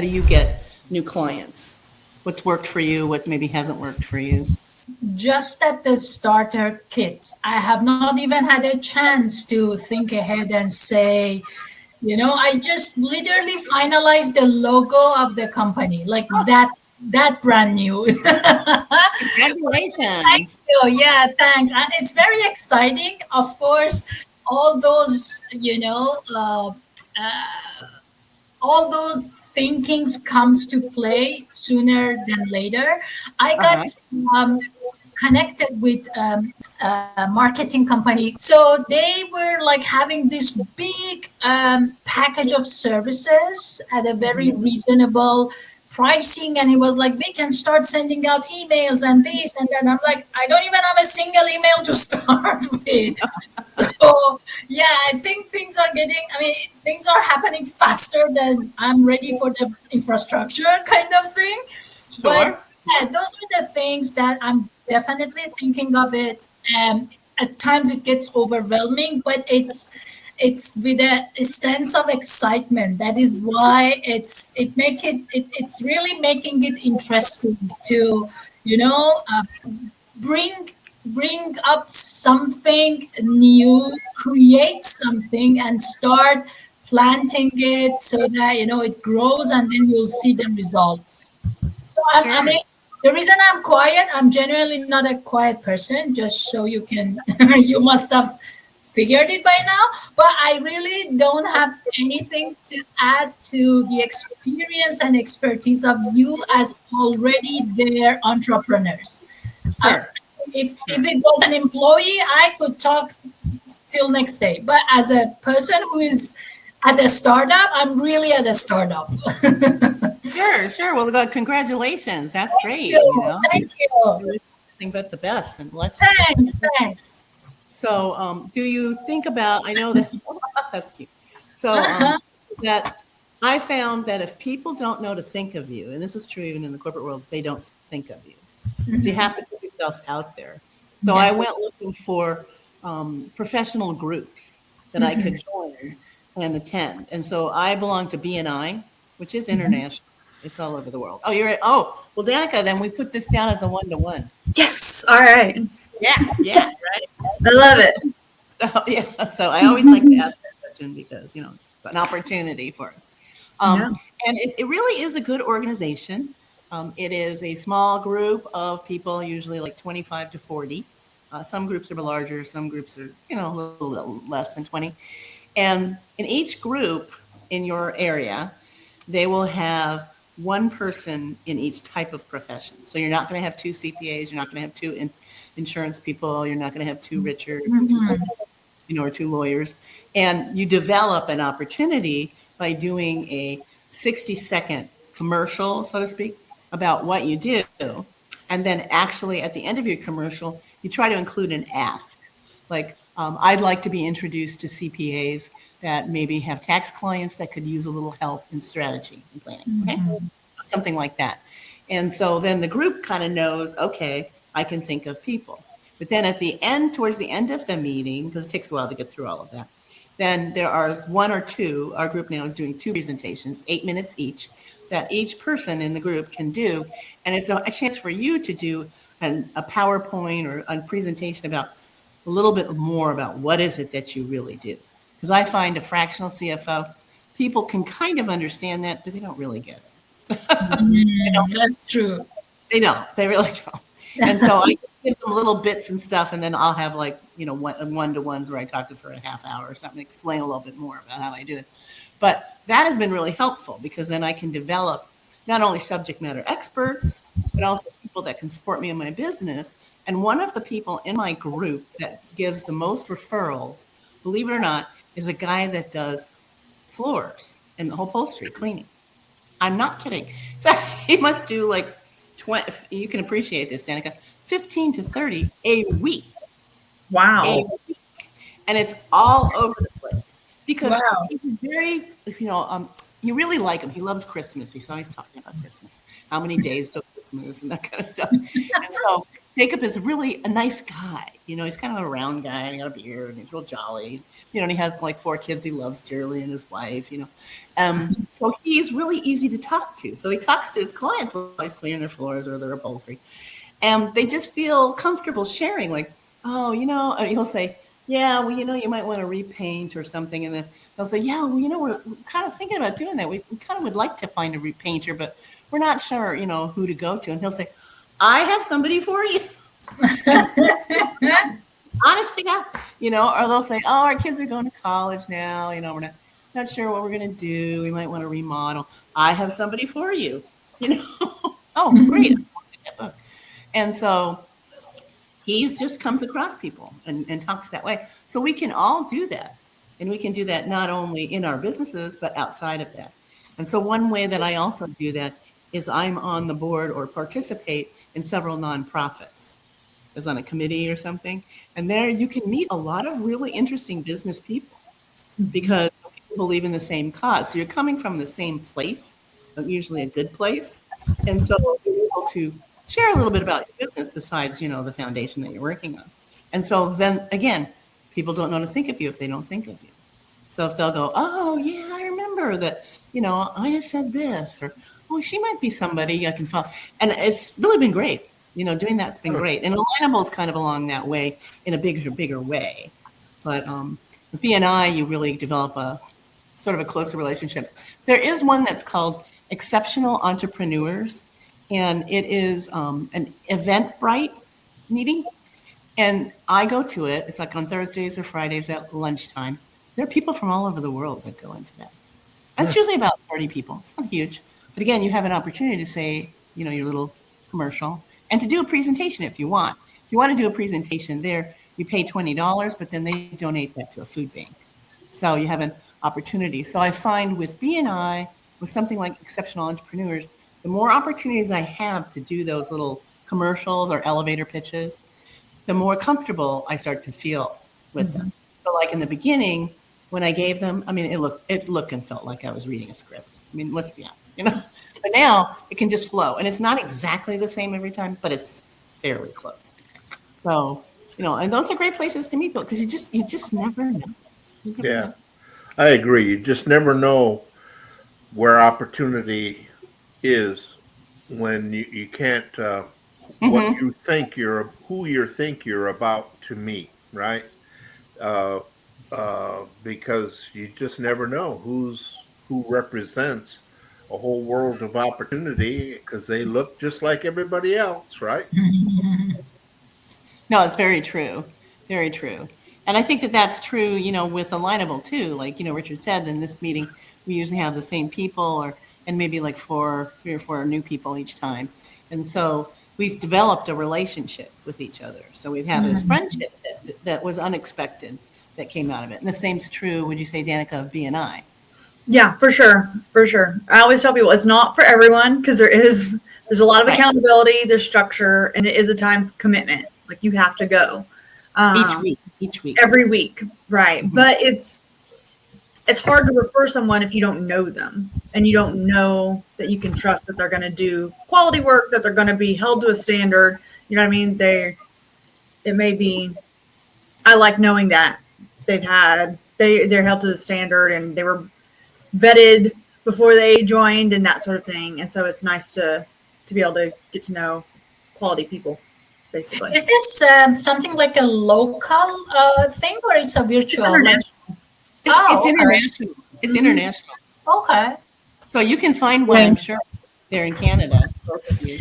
do you get new clients? What's worked for you? What maybe hasn't worked for you? Just at the starter kit. I have not even had a chance to think ahead and say, I just literally finalized the logo of the company, like that brand new. Thank Congratulations. you. Yeah, thanks. And it's very exciting. Of course, all those, all those thinkings comes to play sooner than later. I Uh-huh. got connected with a marketing company. So they were like having this big package of services at a very Mhm. reasonable pricing, and he was like, we can start sending out emails and this and then. I'm like, I don't even have a single email to start with. So yeah, I think things are happening faster than I'm ready for the infrastructure kind of thing. But Sure. yeah, those are the things that I'm definitely thinking of it. At times it gets overwhelming, but it's with a sense of excitement. That is why it's really making it interesting to bring bring up something new, create something, and start planting it so that it grows, and then you'll see the results. So I Sure. mean, the reason I'm quiet, I'm genuinely not a quiet person. Just so you can, you must have figured it by now. But I really don't have anything to add to the experience and expertise of you as already there entrepreneurs. Uh, Sure. if Sure. it was an employee, I could talk till next day. But as a person who is at a startup, I'm really at a startup. Sure. Sure. Well, congratulations. That's Thank great. you. Thank I you. wish nothing but the best. And let's. Thanks. Thanks. So, do you think about? I know that that's cute. So, Uh-huh. that I found that if people don't know to think of you, and this is true even in the corporate world, they don't think of you. So you have to put yourself out there. So I Yes. went looking for professional groups that I could join and attend. And so I belong to BNI, which is international. It's all over the world. Oh, you're at, oh, well, Danica, then we put this down as a one-to-one. Yes. All right. Yeah, yeah, right. I love it. So, yeah, so I always like to ask that question because, it's an opportunity for us. Yeah. And it really is a good organization. It is a small group of people, usually like 25 to 40. Some groups are larger, some groups are, a little less than 20. And in each group in your area, they will have one person in each type of profession. So you're not going to have two CPAs, you're not going to have two insurance people, you're not going to have two Richards or two, or two lawyers. And you develop an opportunity by doing a 60-second commercial, so to speak, about what you do. And then actually at the end of your commercial, you try to include an ask. Like, I'd like to be introduced to CPAs that maybe have tax clients that could use a little help in strategy and planning. Okay. Something like that. And so then the group kind of knows, okay, I can think of people. But then at the end, towards the end of the meeting, because it takes a while to get through all of that, then there are one or two, our group now is doing two presentations, 8 minutes each, that each person in the group can do. And it's a chance for you to do a PowerPoint or a presentation about a little bit more about what is it that you really do. Because I find a fractional CFO, people can kind of understand that, but they don't really get it. They don't. That's true. They don't. They really don't. And so I give them little bits and stuff, and then I'll have like, one-to-ones where I talk to them for a half hour or something, explain a little bit more about how I do it. But that has been really helpful because then I can develop not only subject matter experts, but also people that can support me in my business. And one of the people in my group that gives the most referrals, believe it or not, is a guy that does floors and upholstery cleaning. I'm not kidding. So he must do like 20, you can appreciate this, Danica, 15 to 30 a week. A Wow. week. And it's all over the place because Wow. he's very, you really like him. He loves Christmas. He's always talking about Christmas, how many days till Christmas and that kind of stuff. And so Jacob is really a nice guy. He's kind of a round guy and he got a beard and he's real jolly. And he has like 4 kids he loves dearly and his wife. So he's really easy to talk to. So he talks to his clients while he's cleaning their floors or their upholstery. And they just feel comfortable sharing, like, oh, and he'll say, yeah, well, you might want to repaint or something. And then they'll say, yeah, well, we're kind of thinking about doing that. We kind of would like to find a repainter, but we're not sure, who to go to. And he'll say, I have somebody for you. Honest to God, or they'll say, oh, our kids are going to college now. We're not sure what we're going to do. We might want to remodel. I have somebody for you. Oh, great. And so he just comes across people and talks that way. So we can all do that. And we can do that not only in our businesses, but outside of that. And so one way that I also do that is I'm on the board or participate in several nonprofits, as on a committee or something. And there you can meet a lot of really interesting business people because people believe in the same cause. So you're coming from the same place, usually a good place. And so you're able to share a little bit about your business besides, the foundation that you're working on. And so then again, people don't know to think of you if they don't think of you. So if they'll go, oh yeah, I remember that, I just said this, or, oh, she might be somebody I can follow. And it's really been great. Doing that's been great. And Alignable is kind of along that way in a bigger way. But with BNI, you really develop a sort of a closer relationship. There is one that's called Exceptional Entrepreneurs, and it is an Eventbrite meeting. And I go to it. It's like on Thursdays or Fridays at lunchtime. There are people from all over the world that go into that. And it's usually about 30 people. It's not huge. But again, you have an opportunity to say, your little commercial and to do a presentation if you want. If you want to do a presentation there, you pay $20, but then they donate that to a food bank. So you have an opportunity. So I find with BNI, with something like Exceptional Entrepreneurs, the more opportunities I have to do those little commercials or elevator pitches, the more comfortable I start to feel with them. So like in the beginning, when I gave them, it looked and felt like I was reading a script. Let's be honest, But now it can just flow. And it's not exactly the same every time, but it's fairly close. So, and those are great places to meet people because you just never know. Yeah, I agree. You just never know where opportunity is when you can't, what you think who you think you're about to meet, right? Because you just never know who represents a whole world of opportunity because they look just like everybody else, right? No, it's very true. Very true. And I think that that's true, with Alignable too. Like, Richard said, in this meeting, we usually have the same people and maybe like 3 or 4 new people each time. And so we've developed a relationship with each other. So we have this friendship that was unexpected that came out of it. And the same's true, would you say, Danica, of BNI? Yeah, for sure. For sure. I always tell people it's not for everyone because there's a lot of accountability, there's structure, and it is a time commitment. Like you have to go. Each week. Every week. Right. But it's hard to refer someone if you don't know them and you don't know that you can trust that they're going to do quality work, that they're going to be held to a standard. You know what I mean? It may be, I like knowing that they're held to the standard and they were vetted before they joined and that sort of thing. And so it's nice to be able to get to know quality people, basically. Is this something like a local thing or it's a virtual? It's international. It's international. Okay. So you can find one, I'm sure, there in Canada.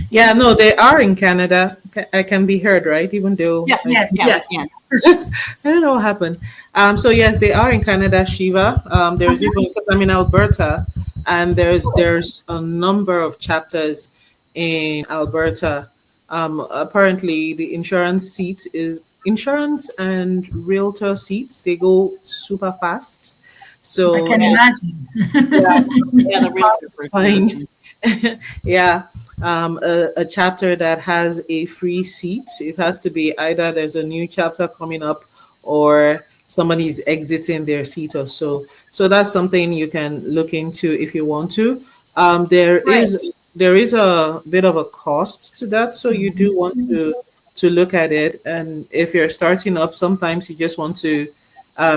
Yeah, no, they are in Canada. I can be heard, right? Even though Yes. I don't know what happened. So yes, they are in Canada, Shiva. There's even because I'm in Alberta, and there's a number of chapters in Alberta. Apparently, the insurance and realtor seats, they go super fast. So I can imagine. The realtors were fine. Yeah. A chapter that has a free seat. It has to be either there's a new chapter coming up or somebody's exiting their seat or so. So that's something you can look into if you want to. There is a bit of a cost to that. So you do want to to look at it. And if you're starting up, sometimes you just want to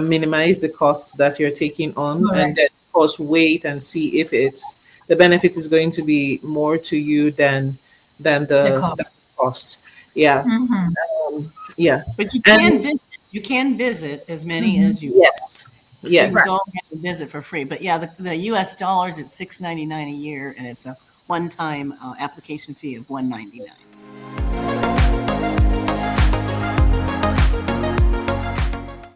minimize the costs that you're taking on, Correct. and then of course wait and see if it's the benefit is going to be more to you than The the cost. cost. Yeah, Mhm. yeah. But you And can visit. You can visit as many Mhm. as you want. yes, You yes. can go and visit for free. But yeah, the US dollars, it's $6.99 a year, and it's a one-time application fee of $199.